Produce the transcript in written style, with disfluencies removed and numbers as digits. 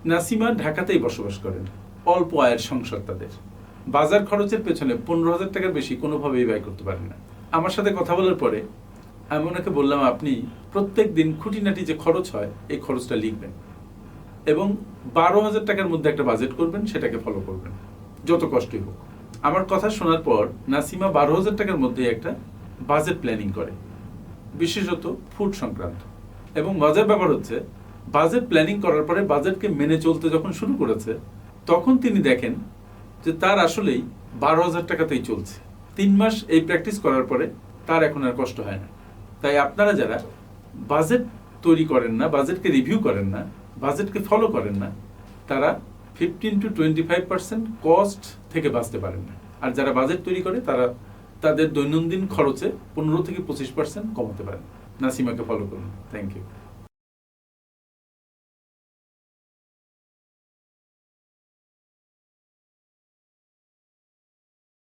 নাসিমা ঢাকাতেই বসবাস করেন, অল্প আয়ের সংসার তাদের। বাজার খরচের পেছনে 15,000 টাকার বেশি কোনোভাবেই ব্যয় করতে পারেন না। আমার সাথে কথা বলার পরে আমি ওনাকে বললাম, আপনি প্রত্যেক দিন খুঁটিনাটি যে খরচ হয় এই খরচটা লিখবেন এবং 12,000 টাকার মধ্যে একটা বাজেট করবেন, সেটাকে ফলো করবেন যত কষ্টই হোক। আমার কথা শোনার পর নাসিমা 12,000 টাকার মধ্যে একটা বাজেট প্ল্যানিং করে, বিশেষত ফুড সংক্রান্ত। এবং মজার ব্যাপার হচ্ছে, বাজেট প্ল্যানিং করার পরে বাজেটকে মেনে চলতে যখন শুরু করেছে তখন তিনি দেখেন যে তার আসলেই 12,000 টাকাতেই চলছে। 3 মাস এই প্র্যাকটিস করার পরে তার এখন আর কষ্ট হয় না। তাই আপনারা যারা বাজেট তৈরি করেন না, বাজেটকে রিভিউ করেন না, বাজেটকে ফলো করেন না, তারা 15 to 25% কস্ট থেকে বাঁচতে পারেন না। আর যারা বাজেট তৈরি করে তারা তাদের দৈনন্দিন খরচে 15 থেকে 25% কমাতে পারেন। নাসিমাকে ফলো করুন। Thank you.